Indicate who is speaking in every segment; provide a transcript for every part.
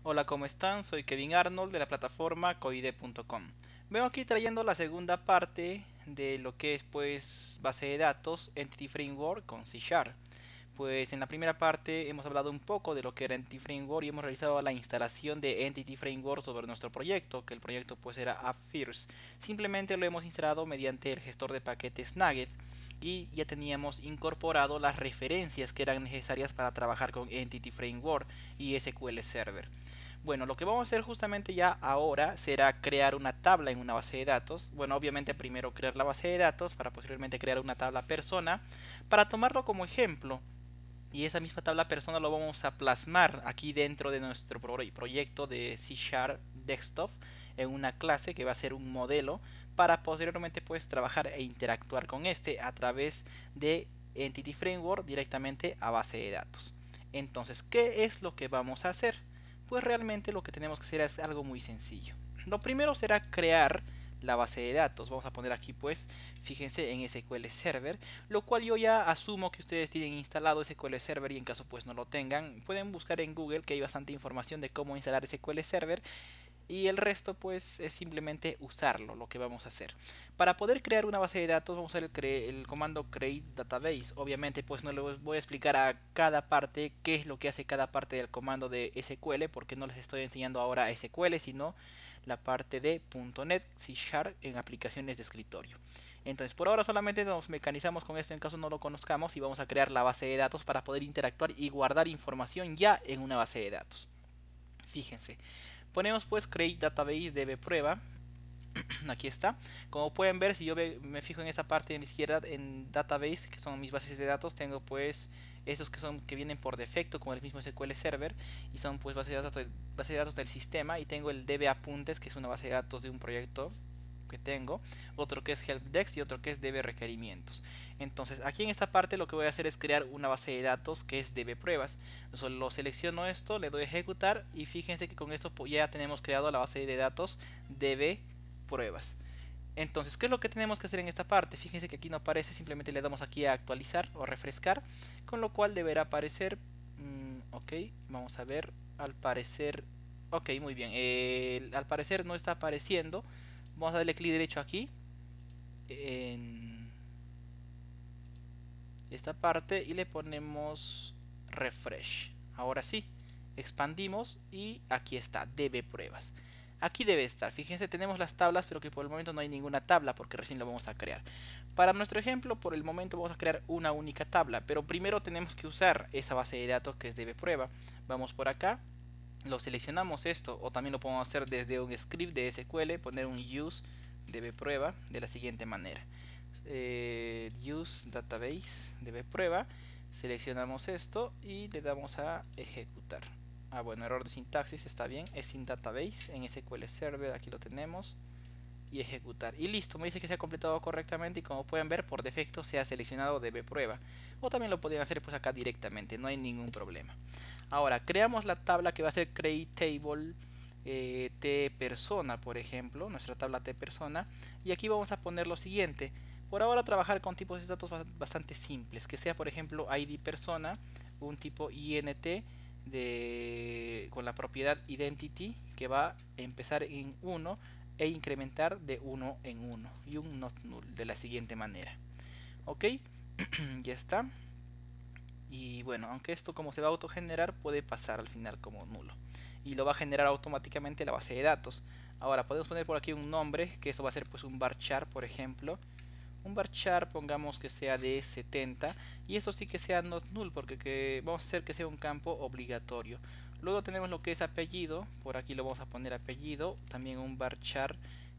Speaker 1: Hola, ¿cómo están? Soy Kevin Arnold de la plataforma coide.com. Vengo aquí trayendo la segunda parte de lo que es pues base de datos Entity Framework con C Sharp. Pues en la primera parte hemos hablado un poco de lo que era Entity Framework y hemos realizado la instalación de Entity Framework sobre nuestro proyecto, que el proyecto pues era AppFirst. Simplemente lo hemos instalado mediante el gestor de paquetes Nugget y ya teníamos incorporado las referencias que eran necesarias para trabajar con Entity Framework y SQL Server. Bueno, lo que vamos a hacer justamente ya ahora será crear una tabla en una base de datos. Bueno, obviamente primero crear la base de datos para posteriormente crear una tabla persona para tomarlo como ejemplo. Y esa misma tabla persona lo vamos a plasmar aquí dentro de nuestro proyecto de C Sharp Desktop en una clase que va a ser un modelo para posteriormente pues trabajar e interactuar con este a través de Entity Framework directamente a base de datos. Entonces, ¿qué es lo que vamos a hacer? Pues realmente lo que tenemos que hacer es algo muy sencillo. Lo primero será crear la base de datos. Vamos a poner aquí pues, fíjense en SQL Server, lo cual yo ya asumo que ustedes tienen instalado SQL Server y en caso pues no lo tengan, pueden buscar en Google que hay bastante información de cómo instalar SQL Server y el resto pues es simplemente usarlo, lo que vamos a hacer. Para poder crear una base de datos vamos a usar el comando create database. Obviamente pues no les voy a explicar a cada parte qué es lo que hace cada parte del comando de SQL porque no les estoy enseñando ahora SQL sino la parte de .NET C Sharp en aplicaciones de escritorio. Entonces por ahora solamente nos mecanizamos con esto en caso no lo conozcamos y vamos a crear la base de datos para poder interactuar y guardar información ya en una base de datos. Fíjense, ponemos pues create database db prueba. Aquí está. Como pueden ver, si yo me fijo en esta parte de la izquierda en database, que son mis bases de datos, tengo pues esos que vienen por defecto con el mismo SQL Server y son pues base de datos del sistema, y tengo el db apuntes, que es una base de datos de un proyecto que tengo, otro que es helpdesk y otro que es db requerimientos. Entonces aquí en esta parte lo que voy a hacer es crear una base de datos que es db pruebas. Solo selecciono esto, le doy a ejecutar y fíjense que con esto ya tenemos creado la base de datos db pruebas. Entonces, ¿qué es lo que tenemos que hacer en esta parte? Fíjense que aquí no aparece, simplemente le damos aquí a actualizar o refrescar, con lo cual deberá aparecer. Ok, vamos a ver, al parecer, ok, muy bien, al parecer no está apareciendo. Vamos a darle clic derecho aquí, en esta parte, y le ponemos refresh. Ahora sí, expandimos y aquí está, db pruebas. Aquí debe estar, fíjense, tenemos las tablas, pero que por el momento no hay ninguna tabla porque recién lo vamos a crear. Para nuestro ejemplo, por el momento vamos a crear una única tabla, pero primero tenemos que usar esa base de datos que es db prueba. Vamos por acá, lo seleccionamos esto, o también lo podemos hacer desde un script de SQL, poner un use db prueba de la siguiente manera. Use database db prueba, seleccionamos esto y le damos a ejecutar. Bueno, error de sintaxis, está bien, es sin database en SQL Server, aquí lo tenemos, y ejecutar. Y listo, me dice que se ha completado correctamente y como pueden ver por defecto se ha seleccionado db prueba. O también lo podrían hacer pues acá directamente, no hay ningún problema. Ahora, creamos la tabla que va a ser create table t persona, por ejemplo, nuestra tabla t persona, y aquí vamos a poner lo siguiente. Por ahora trabajar con tipos de datos bastante simples, que sea por ejemplo id persona, un tipo int con la propiedad identity que va a empezar en 1 e incrementar de 1 en 1 y un not null de la siguiente manera. Ok, ya está. Y bueno, aunque esto como se va a autogenerar puede pasar al final como nulo y lo va a generar automáticamente la base de datos. Ahora podemos poner por aquí un nombre, que eso va a ser pues un varchar, por ejemplo. Un varchar, pongamos que sea de 70 y eso sí que sea not null porque vamos a hacer que sea un campo obligatorio. Luego tenemos lo que es apellido, por aquí lo vamos a poner apellido, también un varchar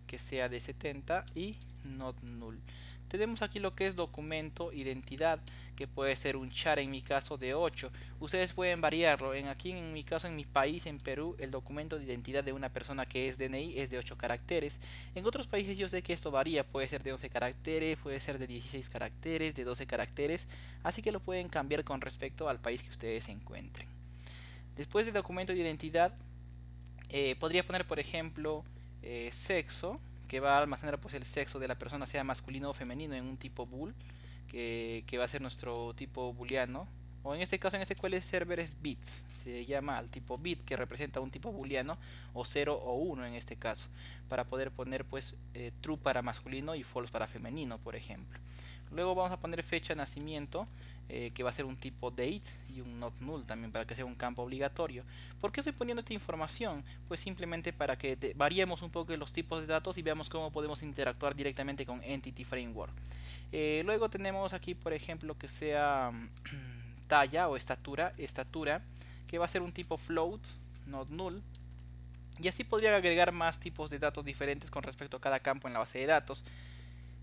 Speaker 1: que sea de 70 y not null. Tenemos aquí lo que es documento, identidad, que puede ser un char en mi caso de 8. Ustedes pueden variarlo. Aquí en mi caso, en mi país, en Perú, el documento de identidad de una persona que es DNI es de 8 caracteres. En otros países yo sé que esto varía, puede ser de 11 caracteres, puede ser de 16 caracteres, de 12 caracteres, así que lo pueden cambiar con respecto al país que ustedes se encuentren. Después de documento de identidad, podría poner por ejemplo sexo, que va a almacenar pues el sexo de la persona, sea masculino o femenino, en un tipo bool, que va a ser nuestro tipo booleano, o en este caso en SQL Server es bits, se llama al tipo bit, que representa un tipo booleano, o 0 o 1 en este caso, para poder poner pues true para masculino y false para femenino, por ejemplo. Luego vamos a poner fecha de nacimiento, que va a ser un tipo date, y un not null también, para que sea un campo obligatorio. ¿Por qué estoy poniendo esta información? Pues simplemente para que variemos un poco los tipos de datos y veamos cómo podemos interactuar directamente con Entity Framework. Luego tenemos aquí, por ejemplo, que sea talla o estatura, que va a ser un tipo float, not null. Y así podría agregar más tipos de datos diferentes con respecto a cada campo en la base de datos.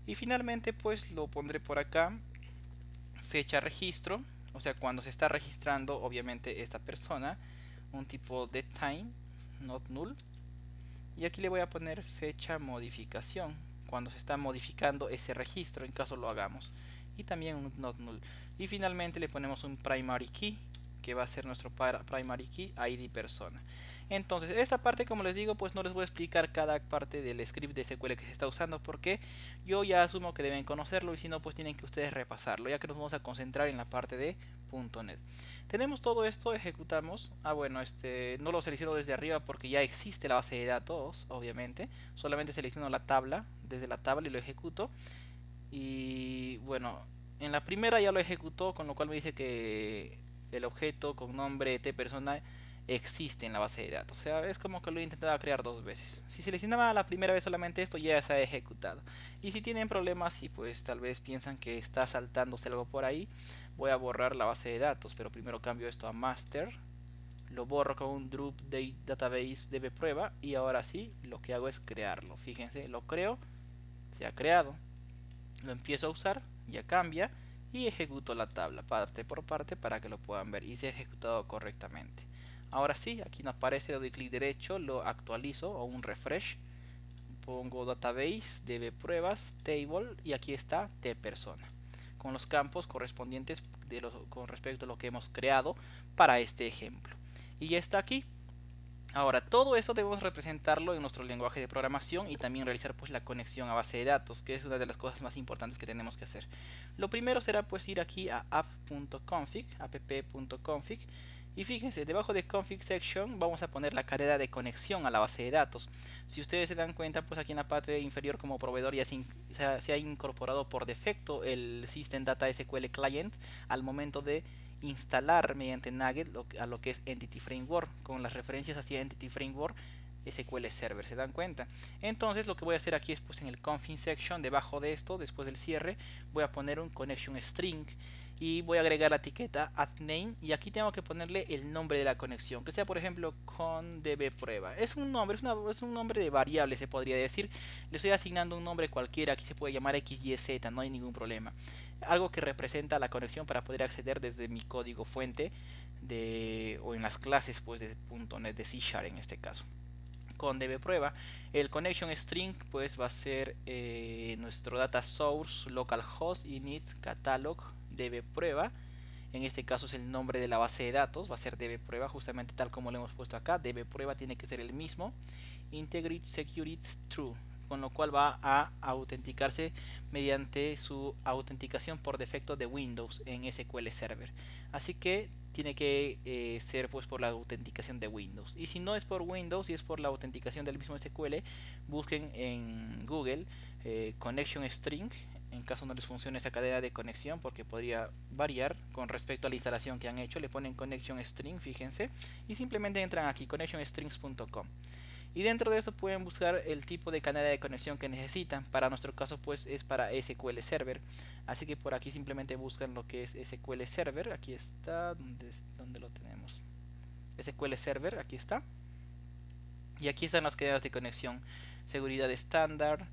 Speaker 1: Y finalmente pues lo pondré por acá, fecha registro, o sea cuando se está registrando obviamente esta persona, un tipo de time, not null. Y aquí le voy a poner fecha modificación, cuando se está modificando ese registro en caso lo hagamos, y también un not null. Y finalmente le ponemos un primary key, que va a ser nuestro primary key ID persona. Entonces esta parte, como les digo, pues no les voy a explicar cada parte del script de SQL que se está usando, porque yo ya asumo que deben conocerlo, y si no pues tienen que ustedes repasarlo, ya que nos vamos a concentrar en la parte de .NET. Tenemos todo esto, ejecutamos. Bueno, no lo selecciono desde arriba porque ya existe la base de datos, obviamente. Solamente selecciono la tabla, desde la tabla, y lo ejecuto. Y bueno, en la primera ya lo ejecutó, con lo cual me dice que el objeto con nombre t persona existe en la base de datos. O sea, es como que lo he intentado crear dos veces. Si seleccionaba la primera vez solamente esto, ya se ha ejecutado. Y si tienen problemas y pues tal vez piensan que está saltándose algo por ahí, voy a borrar la base de datos. Pero primero cambio esto a master, lo borro con un drop database db prueba, y ahora sí lo que hago es crearlo. Fíjense, lo creo, se ha creado, lo empiezo a usar, ya cambia, y ejecuto la tabla parte por parte para que lo puedan ver y se ha ejecutado correctamente. Ahora sí, aquí nos aparece, le doy clic derecho, lo actualizo o un refresh, pongo database, db pruebas, table, y aquí está t persona, con los campos correspondientes con respecto a lo que hemos creado para este ejemplo. Y ya está aquí. Ahora, todo eso debemos representarlo en nuestro lenguaje de programación y también realizar pues la conexión a base de datos, que es una de las cosas más importantes que tenemos que hacer. Lo primero será pues ir aquí a app.config, y fíjense, debajo de config section vamos a poner la cadena de conexión a la base de datos. Si ustedes se dan cuenta, pues aquí en la parte inferior como proveedor ya se ha incorporado por defecto el System Data SQL Client al momento de instalar mediante Nugget a lo que es Entity Framework, con las referencias hacia Entity Framework SQL Server, ¿se dan cuenta? Entonces lo que voy a hacer aquí es pues en el config section, debajo de esto, después del cierre, voy a poner un connection string y voy a agregar la etiqueta addName, y aquí tengo que ponerle el nombre de la conexión, que sea por ejemplo con db prueba. Es un nombre, es un nombre de variable, se podría decir. Le estoy asignando un nombre cualquiera, aquí se puede llamar XYZ, no hay ningún problema. Algo que representa la conexión para poder acceder desde mi código fuente o en las clases pues de .NET, de C# en este caso. Con db prueba, el connection string pues va a ser nuestro data source localhost init catalog db prueba. En este caso es el nombre de la base de datos, va a ser db prueba, justamente tal como lo hemos puesto acá. Db prueba tiene que ser el mismo. Integrity security true, con lo cual va a autenticarse mediante su autenticación por defecto de Windows en SQL Server. Así que tiene que ser pues por la autenticación de Windows. Y si no es por Windows y es por la autenticación del mismo SQL, busquen en Google connection string, en caso no les funcione esa cadena de conexión, porque podría variar con respecto a la instalación que han hecho. Le ponen connection string, fíjense, y simplemente entran aquí connectionstrings.com. Y dentro de esto pueden buscar el tipo de cadena de conexión que necesitan. Para nuestro caso pues es para SQL Server. Así que por aquí simplemente buscan lo que es SQL Server. Aquí está, ¿dónde lo tenemos? SQL Server, aquí está. Y aquí están las cadenas de conexión. Seguridad estándar,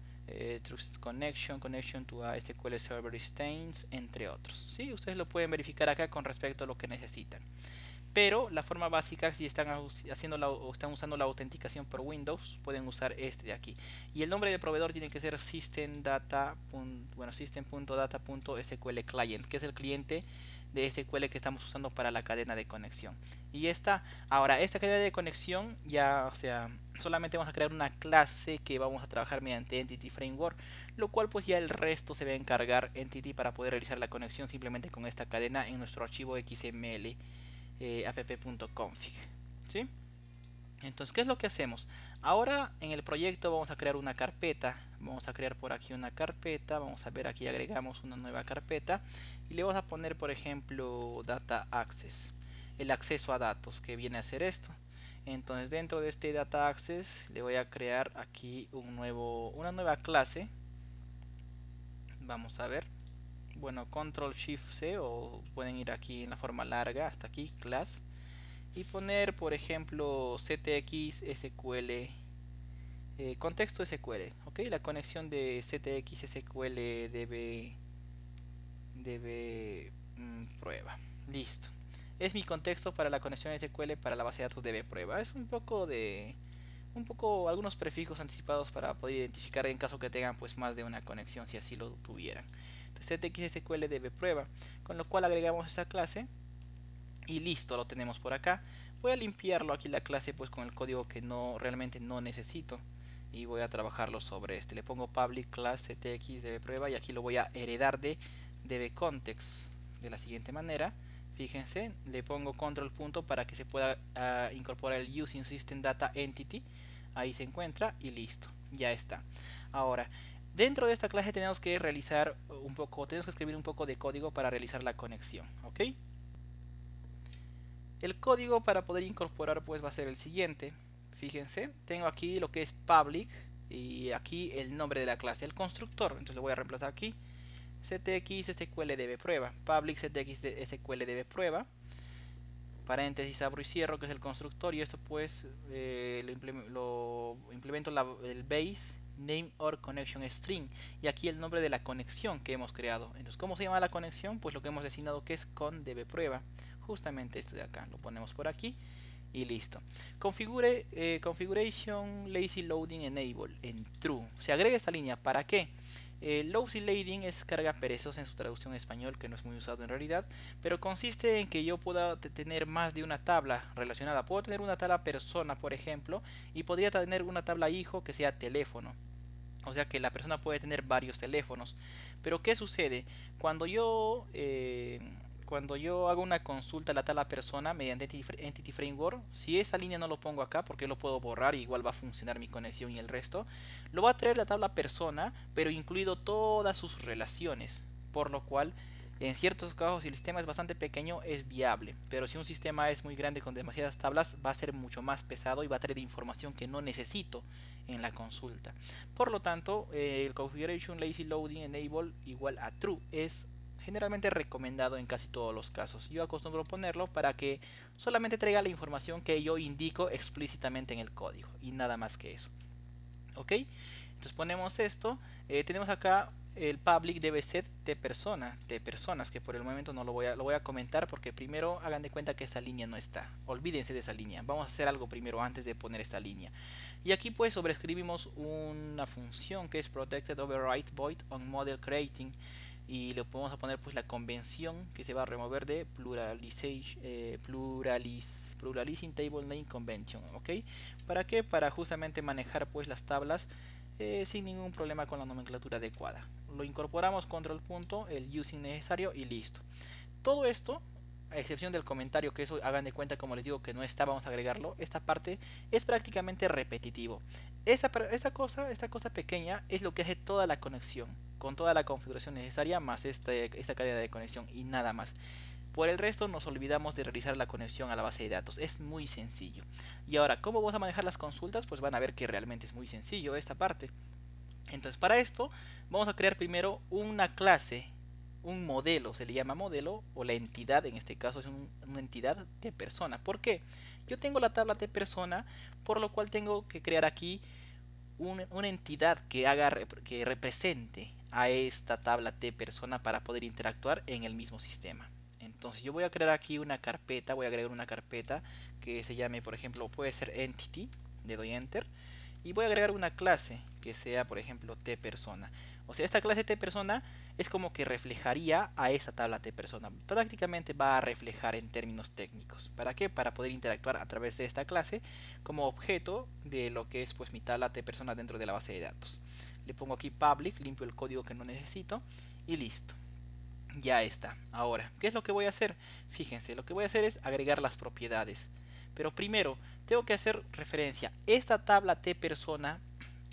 Speaker 1: Trusted Connection, Connection to a SQL Server Instance, entre otros. ¿Sí? Ustedes lo pueden verificar acá con respecto a lo que necesitan. Pero la forma básica, si están haciendo o están usando la autenticación por Windows, pueden usar este de aquí. Y el nombre del proveedor tiene que ser system.data.sql client, que es el cliente de SQL que estamos usando para la cadena de conexión. Y esta, ahora esta cadena de conexión ya, o sea, solamente vamos a crear una clase que vamos a trabajar mediante Entity Framework, lo cual pues ya el resto se va a encargar Entity para poder realizar la conexión simplemente con esta cadena en nuestro archivo XML app.config. ¿Sí? Entonces, ¿qué es lo que hacemos? Ahora en el proyecto vamos a crear una carpeta. Vamos a crear por aquí una carpeta. Vamos a ver, aquí agregamos una nueva carpeta. Y le vamos a poner, por ejemplo, Data Access. El acceso a datos, que viene a ser esto. Entonces, dentro de este Data Access le voy a crear aquí una nueva clase. Vamos a ver. Bueno, Control Shift C, o pueden ir aquí en la forma larga hasta aquí, class, y poner por ejemplo CTX SQL, contexto SQL. Ok, la conexión de CTX SQL debe prueba. Listo, es mi contexto para la conexión SQL para la base de datos debe prueba. Es un poco algunos prefijos anticipados para poder identificar en caso que tengan pues más de una conexión, si así lo tuvieran. Entonces CTX SQL debe prueba, con lo cual agregamos esa clase y listo, lo tenemos por acá. Voy a limpiarlo aquí la clase pues con el código que realmente no necesito, y voy a trabajarlo sobre este. Le pongo public class ctx dbprueba y aquí lo voy a heredar de dbcontext de la siguiente manera. Fíjense, le pongo control punto para que se pueda incorporar el using system data entity. Ahí se encuentra y listo, ya está. Ahora, dentro de esta clase tenemos que escribir un poco de código para realizar la conexión, ¿ok? El código para poder incorporar pues va a ser el siguiente. Fíjense, tengo aquí lo que es public y aquí el nombre de la clase, el constructor. Entonces lo voy a reemplazar aquí. CTX SQL debe prueba. Public CTX SQL debe prueba. Paréntesis, abro y cierro, que es el constructor. Y esto pues lo implemento el base name or connection string. Y aquí el nombre de la conexión que hemos creado. Entonces, ¿cómo se llama la conexión? Pues lo que hemos designado que es con debe prueba. Justamente esto de acá. Lo ponemos por aquí. Y listo. Configuration lazy loading enable en true. Se agrega esta línea. ¿Para qué? Lazy loading es carga perezosa en su traducción en español, que no es muy usado en realidad, pero consiste en que yo pueda tener más de una tabla relacionada. Puedo tener una tabla persona, por ejemplo, y podría tener una tabla hijo que sea teléfono. O sea que la persona puede tener varios teléfonos. Pero ¿qué sucede? Cuando yo hago una consulta a la tabla persona mediante Entity Framework, si esa línea no lo pongo acá, porque lo puedo borrar y igual va a funcionar mi conexión y el resto, lo va a traer la tabla persona, pero incluido todas sus relaciones. Por lo cual, en ciertos casos, si el sistema es bastante pequeño, es viable. Pero si un sistema es muy grande con demasiadas tablas, va a ser mucho más pesado y va a traer información que no necesito en la consulta. Por lo tanto, el configuration lazy loading enable igual a true es generalmente recomendado en casi todos los casos. Yo acostumbro ponerlo para que solamente traiga la información que yo indico explícitamente en el código y nada más que eso. ¿Ok? Entonces ponemos esto. Tenemos acá el public debe ser de personas, que por el momento no lo voy a comentar porque primero hagan de cuenta que esa línea no está. Olvídense de esa línea. Vamos a hacer algo primero antes de poner esta línea. Y aquí pues sobreescribimos una función que es protected override void on model creating, y le podemos poner pues la convención que se va a remover de pluralizing table name convention. ¿Ok? ¿Para qué? Para justamente manejar pues las tablas sin ningún problema con la nomenclatura adecuada. Lo incorporamos, control punto, el using necesario y listo. Todo esto, a excepción del comentario, que eso hagan de cuenta, como les digo, que no está, vamos a agregarlo. Esta parte es prácticamente repetitivo. Esta cosa pequeña es lo que hace toda la conexión, con toda la configuración necesaria, más esta cadena de conexión y nada más. Por el resto nos olvidamos de realizar la conexión a la base de datos. Es muy sencillo. Y ahora, ¿cómo vamos a manejar las consultas? Pues van a ver que realmente es muy sencillo esta parte. Entonces, para esto vamos a crear primero una clase, un modelo, se le llama modelo, o la entidad, en este caso es una entidad de persona. ¿Por qué? Yo tengo la tabla de persona, por lo cual tengo que crear aquí una entidad que represente a esta tabla de persona para poder interactuar en el mismo sistema. Entonces yo voy a crear aquí una carpeta, voy a agregar una carpeta que se llame, por ejemplo, puede ser entity, le doy enter y voy a agregar una clase que sea, por ejemplo, tPersona. O sea, esta clase tPersona es como que reflejaría a esa tabla tPersona. Prácticamente va a reflejar en términos técnicos. ¿Para qué? Para poder interactuar a través de esta clase como objeto de lo que es pues mi tabla tPersona dentro de la base de datos. Le pongo aquí public, limpio el código que no necesito y listo. Ya está. Ahora, ¿qué es lo que voy a hacer? Fíjense, lo que voy a hacer es agregar las propiedades. Pero primero, tengo que hacer referencia. Esta tabla tPersona,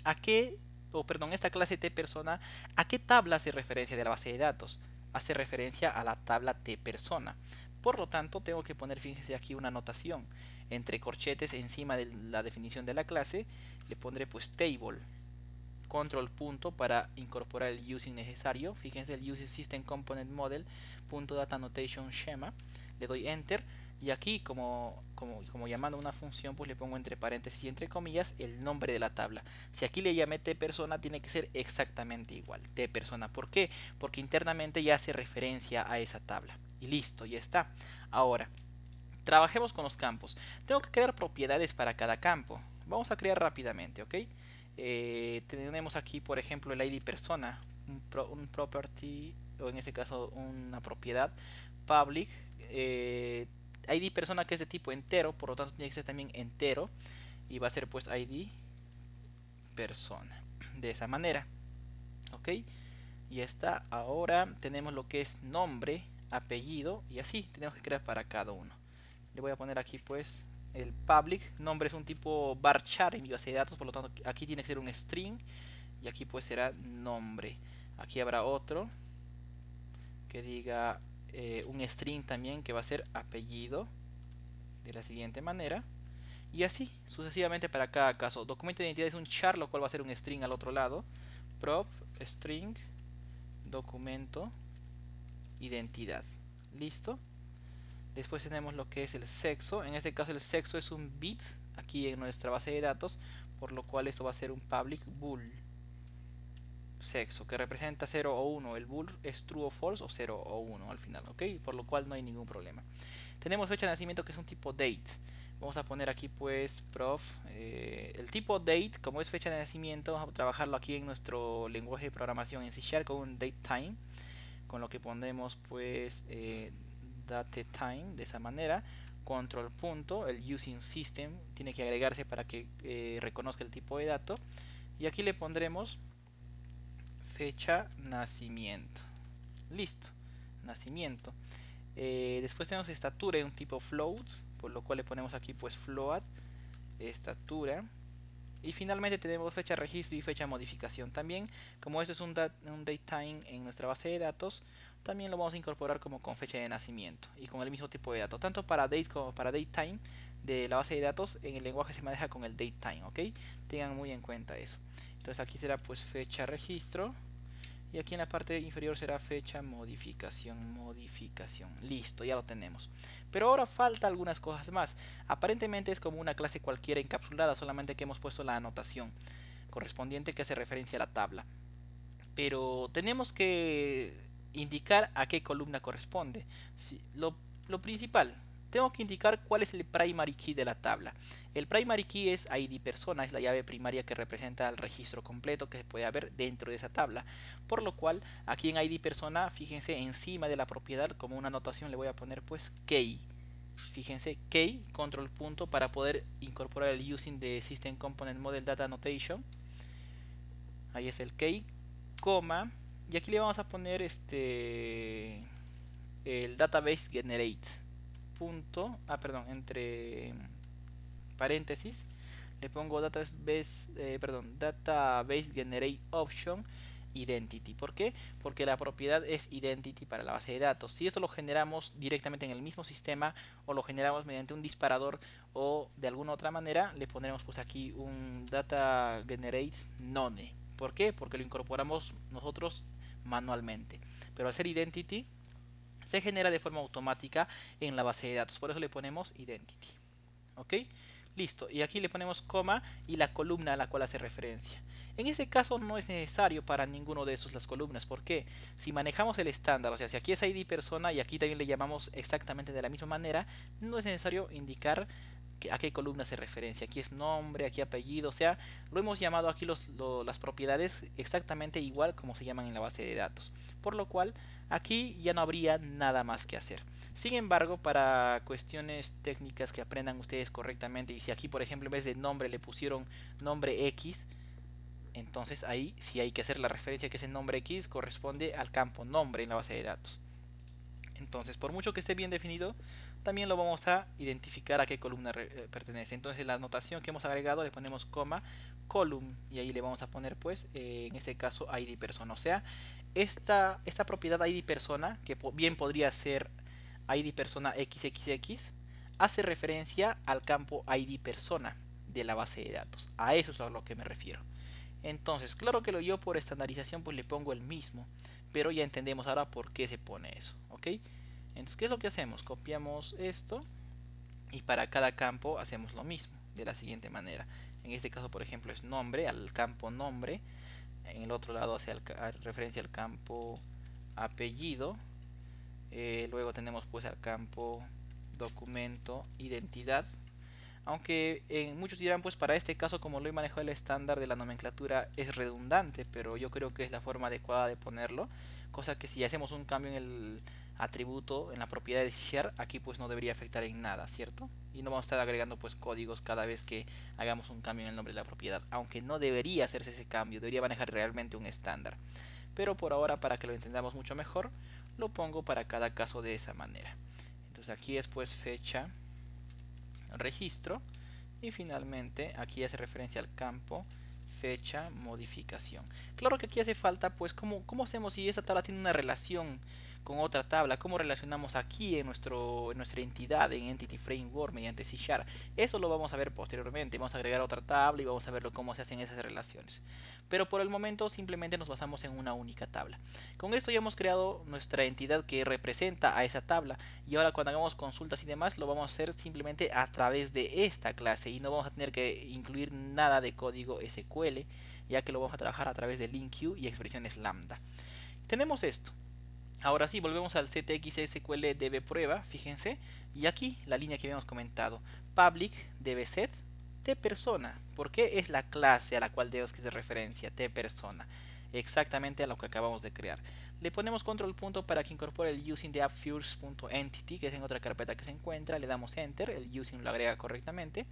Speaker 1: ¿a qué? O perdón, esta clase tPersona, ¿a qué tabla hace referencia de la base de datos? Hace referencia a la tabla tPersona. Por lo tanto, tengo que poner, fíjense aquí, una anotación. Entre corchetes encima de la definición de la clase, le pondré pues table control punto para incorporar el using necesario. Fíjense, el using system component model punto data annotation schema. Le doy enter y aquí como llamando una función, pues le pongo entre paréntesis y entre comillas el nombre de la tabla. Si aquí le llamé tPersona, tiene que ser exactamente igual, tPersona. ¿Por qué? Porque internamente ya hace referencia a esa tabla. Y listo, ya está. Ahora, trabajemos con los campos. Tengo que crear propiedades para cada campo. Vamos a crear rápidamente, ¿ok? Tenemos aquí, por ejemplo, el ID persona, un property, o en este caso una propiedad public. ID persona que es de tipo entero, por lo tanto tiene que ser también entero. Y va a ser pues ID persona. De esa manera, ¿ok? Y está. Ahora tenemos lo que es nombre, apellido y así tenemos que crear para cada uno. Le voy a poner aquí pues el public. Nombre es un tipo varchar en mi base de datos, por lo tanto aquí tiene que ser un string y aquí pues será nombre. Aquí habrá otro que diga un string también que va a ser apellido de la siguiente manera. Y así sucesivamente para cada caso. Documento de identidad es un char, lo cual va a ser un string al otro lado. Prop string documento identidad. Listo. Después tenemos lo que es el sexo. En este caso el sexo es un bit aquí en nuestra base de datos, por lo cual esto va a ser un public bool sexo que representa 0 o 1. El bool es true o false o 0 o 1 al final, ¿ok? Por lo cual no hay ningún problema. Tenemos fecha de nacimiento que es un tipo date. Vamos a poner aquí pues prof. El tipo date, como es fecha de nacimiento, vamos a trabajarlo aquí en nuestro lenguaje de programación en C# con un date time, con lo que pondremos pues date time de esa manera. Control punto, el using system tiene que agregarse para que reconozca el tipo de dato. Y aquí le pondremos fecha nacimiento. Listo, nacimiento. Después tenemos estatura en un tipo floats, por lo cual le ponemos aquí pues float estatura. Y finalmente tenemos fecha registro y fecha modificación. También, como esto es un datetime en nuestra base de datos, también lo vamos a incorporar como con fecha de nacimiento y con el mismo tipo de datos. Tanto para date como para datetime de la base de datos, en el lenguaje se maneja con el datetime, ¿ok? Tengan muy en cuenta eso. Entonces aquí será pues fecha registro. Y aquí en la parte inferior será fecha modificación. Listo, ya lo tenemos. Pero ahora falta algunas cosas más. Aparentemente es como una clase cualquiera encapsulada, solamente que hemos puesto la anotación correspondiente que hace referencia a la tabla. Pero tenemos que indicar a qué columna corresponde. Lo principal, tengo que indicar cuál es el primary key de la tabla. El primary key es ID persona, es la llave primaria que representa el registro completo que se puede haber dentro de esa tabla. Por lo cual, aquí en ID persona, fíjense encima de la propiedad, como una anotación le voy a poner pues key. Fíjense, key, control punto para poder incorporar el using de System Component Model Data Annotation. Ahí es el key, coma, y aquí le vamos a poner el database generate punto, entre paréntesis le pongo database generate option identity. ¿Por qué? Porque la propiedad es identity para la base de datos. Si esto lo generamos directamente en el mismo sistema o lo generamos mediante un disparador o de alguna otra manera, le pondremos pues aquí un data generate none. ¿Por qué? Porque lo incorporamos nosotros manualmente. Pero al ser identity se genera de forma automática en la base de datos. Por eso le ponemos identity. ¿Ok? Listo, y aquí le ponemos coma y la columna a la cual hace referencia. En este caso no es necesario para ninguno de esos las columnas. ¿Por qué? Si manejamos el estándar, o sea, si aquí es ID persona y aquí también le llamamos exactamente de la misma manera, no es necesario indicar a qué columna hace referencia. Aquí es nombre, aquí apellido, o sea, lo hemos llamado aquí las propiedades exactamente igual como se llaman en la base de datos. Por lo cual, aquí ya no habría nada más que hacer. Sin embargo, para cuestiones técnicas que aprendan ustedes correctamente, y si aquí por ejemplo en vez de nombre le pusieron nombre X, entonces ahí sí hay que hacer la referencia que ese nombre X corresponde al campo nombre en la base de datos. Entonces, por mucho que esté bien definido, también lo vamos a identificar a qué columna pertenece. Entonces, la anotación que hemos agregado le ponemos coma, column, y ahí le vamos a poner, pues, en este caso, ID persona. O sea, esta propiedad ID persona, que bien podría ser ID persona XXX, hace referencia al campo ID persona de la base de datos. A eso es a lo que me refiero. Entonces, claro que yo por estandarización pues le pongo el mismo, pero ya entendemos ahora por qué se pone eso, ¿ok? Entonces, ¿qué es lo que hacemos? Copiamos esto y para cada campo hacemos lo mismo, de la siguiente manera. En este caso, por ejemplo, es nombre, al campo nombre. En el otro lado hace referencia al campo apellido. Luego tenemos pues al campo documento, identidad. Aunque muchos dirán, pues para este caso, como lo he manejado el estándar de la nomenclatura, es redundante, pero yo creo que es la forma adecuada de ponerlo. Cosa que si hacemos un cambio en el atributo, en la propiedad de share, aquí pues no debería afectar en nada, ¿cierto? Y no vamos a estar agregando pues códigos cada vez que hagamos un cambio en el nombre de la propiedad. Aunque no debería hacerse ese cambio, debería manejar realmente un estándar. Pero por ahora, para que lo entendamos mucho mejor, lo pongo para cada caso de esa manera. Entonces aquí es pues fecha registro y finalmente aquí hace referencia al campo fecha modificación. Claro que aquí hace falta pues cómo hacemos si esta tabla tiene una relación con otra tabla, cómo relacionamos aquí en nuestra entidad en Entity Framework mediante C#. Eso lo vamos a ver posteriormente, vamos a agregar otra tabla y vamos a ver cómo se hacen esas relaciones. Pero por el momento simplemente nos basamos en una única tabla. Con esto ya hemos creado nuestra entidad que representa a esa tabla y ahora cuando hagamos consultas y demás lo vamos a hacer simplemente a través de esta clase y no vamos a tener que incluir nada de código SQL, ya que lo vamos a trabajar a través de LINQ y expresiones lambda. Tenemos esto. Ahora sí, volvemos al CTX SQL DB prueba, fíjense, y aquí la línea que habíamos comentado, public dbset t persona, porque es la clase a la cual debemos que hacer referencia, t persona, exactamente a lo que acabamos de crear. Le ponemos control punto para que incorpore el using de appfirst.entity, que es en otra carpeta que se encuentra, le damos enter, el using lo agrega correctamente,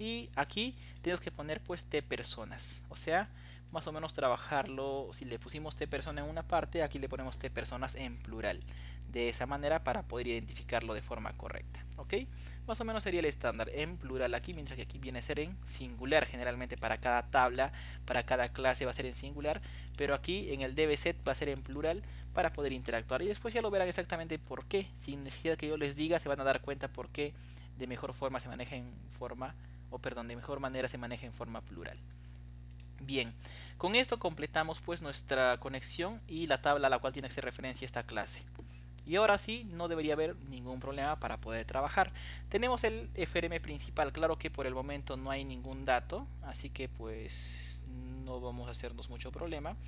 Speaker 1: y aquí tenemos que poner pues t personas, o sea, más o menos trabajarlo, si le pusimos t persona en una parte, aquí le ponemos t personas en plural, de esa manera para poder identificarlo de forma correcta, ¿ok? Más o menos sería el estándar en plural aquí, mientras que aquí viene a ser en singular, generalmente para cada tabla, para cada clase va a ser en singular, pero aquí en el dbset va a ser en plural para poder interactuar, y después ya lo verán exactamente por qué, sin necesidad que yo les diga, se van a dar cuenta por qué de mejor forma se maneja en forma, o perdón, de mejor manera se maneja en forma plural. Bien, con esto completamos pues nuestra conexión y la tabla a la cual tiene que hacer referencia esta clase. Y ahora sí, no debería haber ningún problema para poder trabajar. Tenemos el FRM principal, claro que por el momento no hay ningún dato, así que pues no vamos a hacernos mucho problema.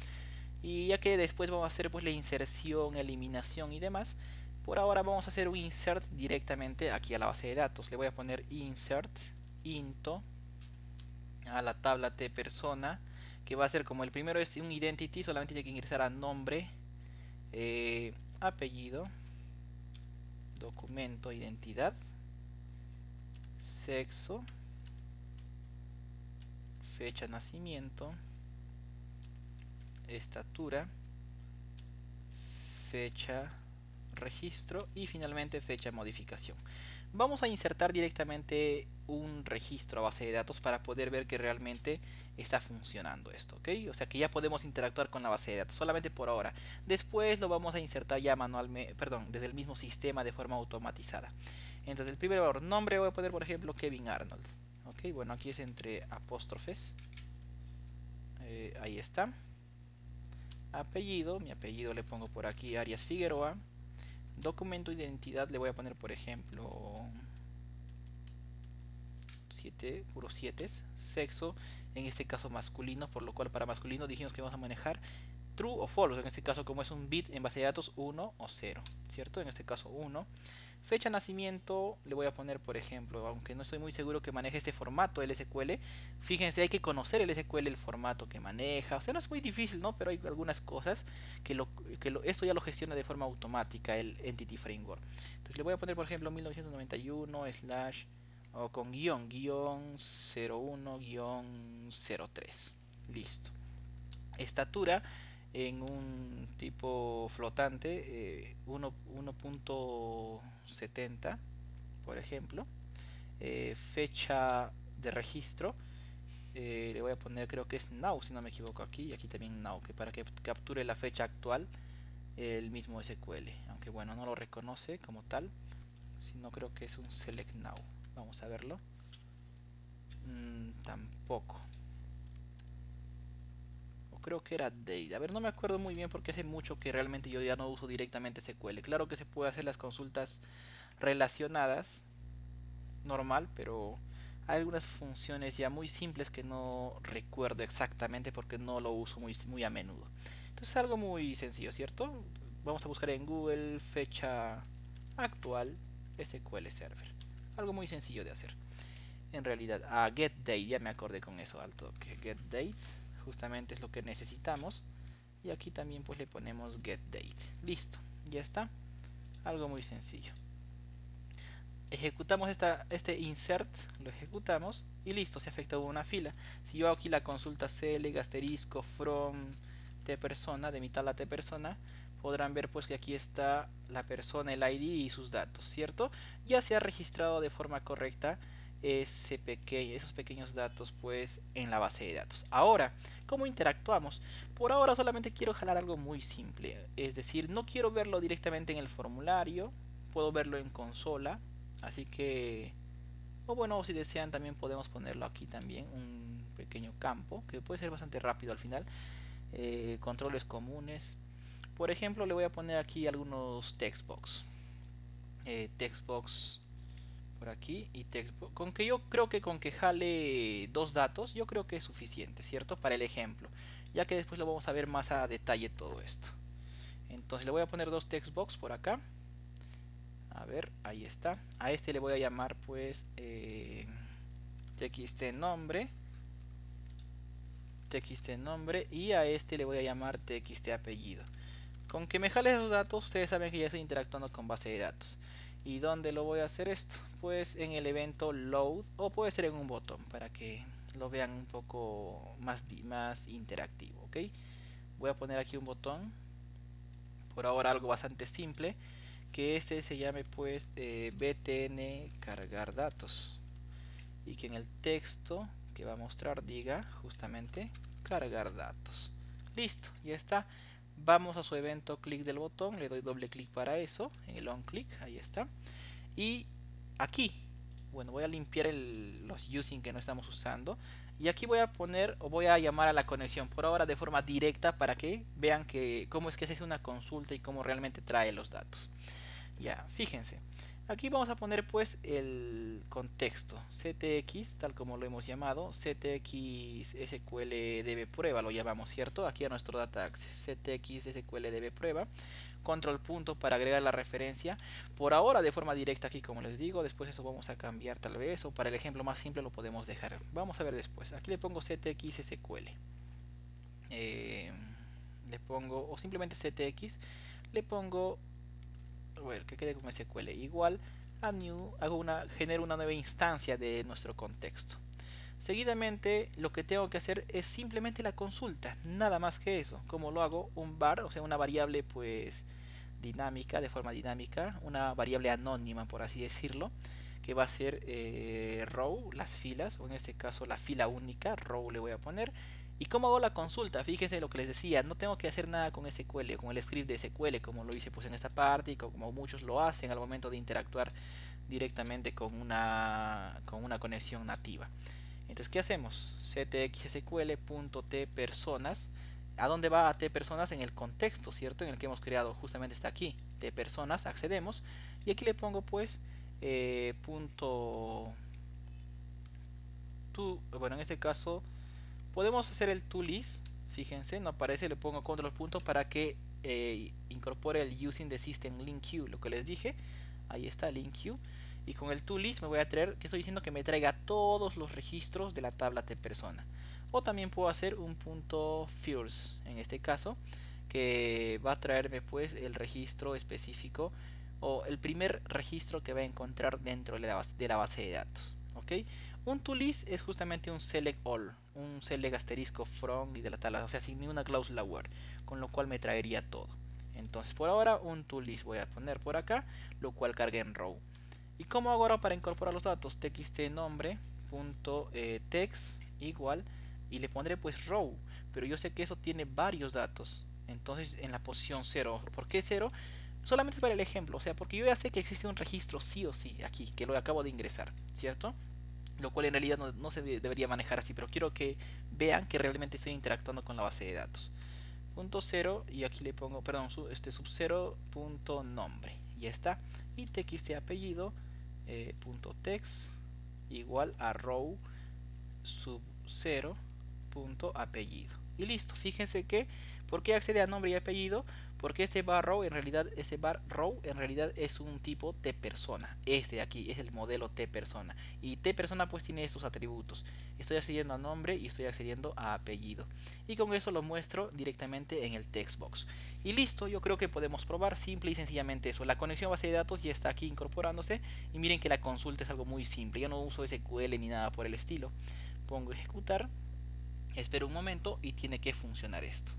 Speaker 1: Y ya que después vamos a hacer pues la inserción, eliminación y demás, por ahora vamos a hacer un insert directamente aquí a la base de datos. Le voy a poner insert into a la tabla t persona, que va a ser como el primero es un identity, solamente tiene que ingresar a nombre, apellido, documento, identidad, sexo, fecha de nacimiento, estatura, fecha registro y finalmente fecha de modificación. Vamos a insertar directamente un registro a base de datos para poder ver que realmente está funcionando esto, ¿ok? O sea que ya podemos interactuar con la base de datos, solamente por ahora. Después lo vamos a insertar ya manualmente, perdón, desde el mismo sistema de forma automatizada. Entonces el primer valor, nombre, voy a poner por ejemplo Kevin Arnold, ¿ok? Bueno, aquí es entre apóstrofes, ahí está. Apellido, mi apellido le pongo por aquí Arias Figueroa. Documento de identidad le voy a poner por ejemplo 7, puros 7, sexo, en este caso masculino, por lo cual para masculino dijimos que vamos a manejar true o false, en este caso como es un bit en base de datos 1 o 0, ¿cierto? En este caso 1. Fecha de nacimiento le voy a poner, por ejemplo, aunque no estoy muy seguro que maneje este formato el SQL, fíjense, hay que conocer el SQL, el formato que maneja, o sea, no es muy difícil, ¿no? Pero hay algunas cosas esto ya lo gestiona de forma automática el Entity Framework. Entonces le voy a poner, por ejemplo, 1991 slash o con guión 01 03. Listo. Estatura en un tipo flotante 1.70, por ejemplo. Fecha de registro le voy a poner, creo que es now si no me equivoco, aquí y aquí también now, que para que capture la fecha actual el mismo SQL, aunque bueno, no lo reconoce como tal, sino creo que es un select now. Vamos a verlo. Tampoco, creo que era date. A ver, no me acuerdo muy bien porque hace mucho que realmente yo ya no uso directamente SQL. Claro que se puede hacer las consultas relacionadas, normal, pero hay algunas funciones ya muy simples que no recuerdo exactamente porque no lo uso muy a menudo. Entonces algo muy sencillo, ¿cierto? Vamos a buscar en Google fecha actual SQL Server. Algo muy sencillo de hacer. En realidad, get date, ya me acordé con eso, alto, que get date justamente es lo que necesitamos. Y aquí también pues le ponemos get date. Listo, ya está. Algo muy sencillo. Ejecutamos este insert, lo ejecutamos y listo, se ha efectuado una fila. Si yo hago aquí la consulta select asterisco from t persona, de mi tal a t persona, podrán ver pues que aquí está la persona, el ID y sus datos, ¿cierto? Ya se ha registrado de forma correcta esos pequeños datos pues en la base de datos. Ahora, ¿cómo interactuamos? Por ahora solamente quiero jalar algo muy simple, es decir, no quiero verlo directamente en el formulario, puedo verlo en consola, así que, o bueno, si desean también podemos ponerlo aquí también, un pequeño campo que puede ser bastante rápido al final. Controles comunes, por ejemplo le voy a poner aquí algunos textbox, textbox por aquí y textbox, con que yo creo que con que jale dos datos yo creo que es suficiente, cierto, para el ejemplo, ya que después lo vamos a ver más a detalle todo esto. Entonces le voy a poner dos textbox por acá. A ver, ahí está. A este le voy a llamar pues txt nombre, y a este le voy a llamar txt apellido. Con que me jale esos datos, ustedes saben que ya estoy interactuando con base de datos. ¿Y dónde lo voy a hacer esto? Pues en el evento load, o puede ser en un botón para que lo vean un poco más interactivo, ¿ok? Voy a poner aquí un botón, por ahora algo bastante simple, que este se llame pues btn cargar datos, y que en el texto que va a mostrar diga justamente cargar datos. Listo, ya está. Vamos a su evento clic del botón, le doy doble clic para eso, en el on click, ahí está. Y aquí, bueno, voy a limpiar los using que no estamos usando. Y aquí voy a poner o voy a llamar a la conexión por ahora de forma directa para que vean que cómo es que se hace una consulta y cómo realmente trae los datos. Ya, fíjense. Aquí vamos a poner pues el contexto ctx, tal como lo hemos llamado, ctx sql db prueba lo llamamos, ¿cierto? Aquí a nuestro data access, ctx sql db prueba, control punto para agregar la referencia, por ahora de forma directa aquí como les digo, después eso vamos a cambiar tal vez, o para el ejemplo más simple lo podemos dejar, vamos a ver después. Aquí le pongo ctx sql, le pongo, o simplemente ctx, le pongo, a ver, que quede con SQL igual a new, genero una nueva instancia de nuestro contexto. Seguidamente lo que tengo que hacer es simplemente la consulta, nada más que eso. Como lo hago, un var, o sea una variable pues dinámica, de forma dinámica, una variable anónima por así decirlo, que va a ser row, las filas, o en este caso la fila única, row le voy a poner. ¿Y cómo hago la consulta? Fíjense lo que les decía, no tengo que hacer nada con SQL, con el script de SQL, como lo hice pues en esta parte y como muchos lo hacen al momento de interactuar directamente con una conexión nativa. Entonces, ¿qué hacemos? ctxsql.tpersonas. ¿A dónde va a tpersonas? En el contexto, ¿cierto? En el que hemos creado, justamente está aquí. Tpersonas, accedemos. Y aquí le pongo pues punto bueno, en este caso podemos hacer el toList. Fíjense, no aparece, le pongo control punto para que incorpore el using the system link queue, lo que les dije. Ahí está, link queue. Y con el toList me voy a traer, que estoy diciendo que me traiga todos los registros de la tabla de persona. O también puedo hacer un punto first, en este caso, que va a traerme pues el registro específico o el primer registro que va a encontrar dentro de la base de datos. ¿Ok? Un toList es justamente un select all, un select asterisco from y de la tabla, o sea, sin ninguna cláusula where, con lo cual me traería todo. Entonces, por ahora, un toList voy a poner por acá, lo cual cargue en row. ¿Y cómo hago ahora para incorporar los datos? Txt nombre punto text igual y le pondré pues row, pero yo sé que eso tiene varios datos. Entonces, en la posición 0, ¿por qué 0? Solamente para el ejemplo, o sea, porque yo ya sé que existe un registro sí o sí aquí, que lo acabo de ingresar, ¿cierto? Lo cual en realidad no se debería manejar así, pero quiero que vean que realmente estoy interactuando con la base de datos. Punto 0 y aquí le pongo, perdón, sub 0 punto nombre, ya está. Y txt apellido punto text igual a row sub 0 punto apellido. Y listo, fíjense que, ¿por qué accede a nombre y apellido? Porque este bar row en realidad es un tipo T persona. Este de aquí es el modelo T persona. Y T persona pues tiene estos atributos. Estoy accediendo a nombre y estoy accediendo a apellido. Y con eso lo muestro directamente en el text box. Y listo, yo creo que podemos probar simple y sencillamente eso. La conexión base de datos ya está aquí incorporándose. Y miren que la consulta es algo muy simple. Yo no uso SQL ni nada por el estilo. Pongo ejecutar. Espero un momento y tiene que funcionar esto.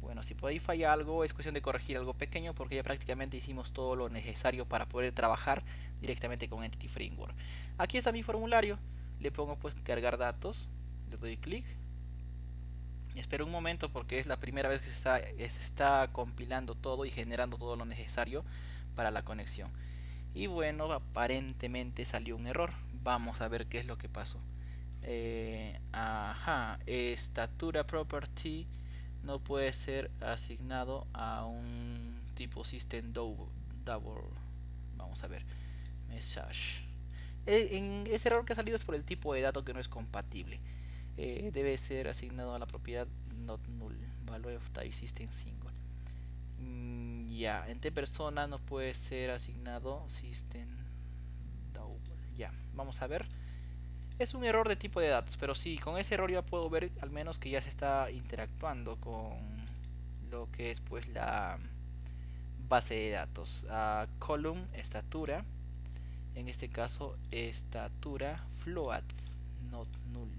Speaker 1: Bueno, si por ahí falla algo, es cuestión de corregir algo pequeño porque ya prácticamente hicimos todo lo necesario para poder trabajar directamente con Entity Framework. Aquí está mi formulario, le pongo pues cargar datos, le doy clic. Espero un momento porque es la primera vez que se está compilando todo y generando todo lo necesario para la conexión. Y bueno, aparentemente salió un error. Vamos a ver qué es lo que pasó. Estatura property no puede ser asignado a un tipo system double. Vamos a ver, message. En ese error que ha salido es por el tipo de dato que no es compatible. Debe ser asignado a la propiedad not null, value of type system single. Ya, en T persona no puede ser asignado system double. Ya, vamos a ver. Es un error de tipo de datos, pero sí, con ese error ya puedo ver al menos que ya se está interactuando con lo que es pues la base de datos. Column, estatura, en este caso estatura float, not null.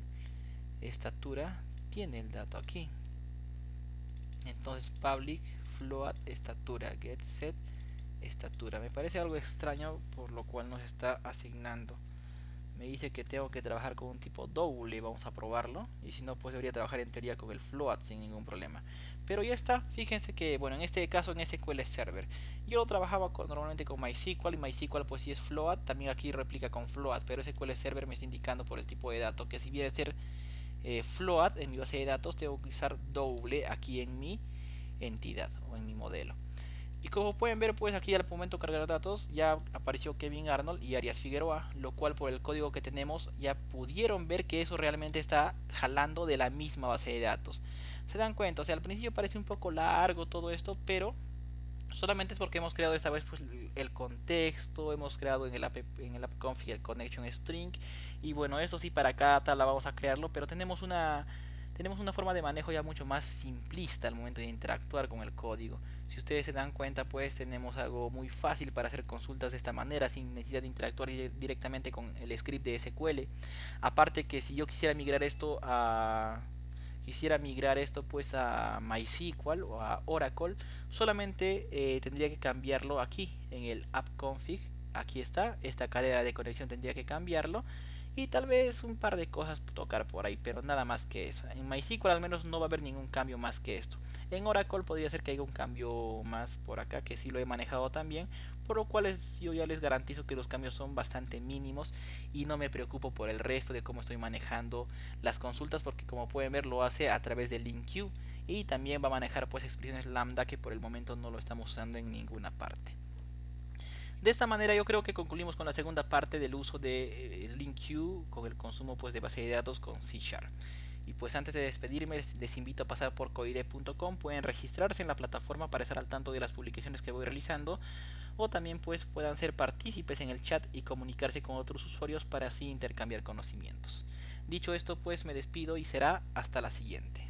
Speaker 1: Estatura tiene el dato aquí. Entonces public float estatura get set estatura. Me parece algo extraño por lo cual nos está asignando. Me dice que tengo que trabajar con un tipo doble, vamos a probarlo. Y si no, pues debería trabajar en teoría con el float sin ningún problema. Pero ya está, fíjense que, bueno, en este caso en SQL Server. Yo lo trabajaba normalmente con MySQL y MySQL pues si es float, también aquí replica con float. Pero SQL Server me está indicando por el tipo de dato que si viene a ser float en mi base de datos, tengo que usar doble aquí en mi entidad o en mi modelo. Y como pueden ver, pues aquí al momento de cargar datos ya apareció Kevin Arnold y Arias Figueroa, lo cual por el código que tenemos ya pudieron ver que eso realmente está jalando de la misma base de datos. Se dan cuenta, o sea, al principio parece un poco largo todo esto, pero solamente es porque hemos creado esta vez pues el contexto, hemos creado en el app config el connection string y bueno, eso sí para cada tabla vamos a crearlo, pero tenemos una forma de manejo ya mucho más simplista al momento de interactuar con el código. Si ustedes se dan cuenta, pues tenemos algo muy fácil para hacer consultas de esta manera sin necesidad de interactuar directamente con el script de SQL. Aparte que si yo quisiera migrar esto pues a MySQL o a Oracle, solamente tendría que cambiarlo aquí en el app config. Aquí está, esta cadena de conexión tendría que cambiarlo y tal vez un par de cosas tocar por ahí, pero nada más que eso. En MySQL al menos no va a haber ningún cambio más que esto. En Oracle podría ser que haya un cambio más por acá, que sí lo he manejado también, por lo cual yo ya les garantizo que los cambios son bastante mínimos y no me preocupo por el resto de cómo estoy manejando las consultas, porque como pueden ver lo hace a través del link queue y también va a manejar pues expresiones lambda que por el momento no lo estamos usando en ninguna parte. De esta manera yo creo que concluimos con la segunda parte del uso de LinkQ con el consumo pues de base de datos con C Sharp. Y pues antes de despedirme les invito a pasar por coide.com, pueden registrarse en la plataforma para estar al tanto de las publicaciones que voy realizando, o también pues puedan ser partícipes en el chat y comunicarse con otros usuarios para así intercambiar conocimientos. Dicho esto pues me despido y será hasta la siguiente.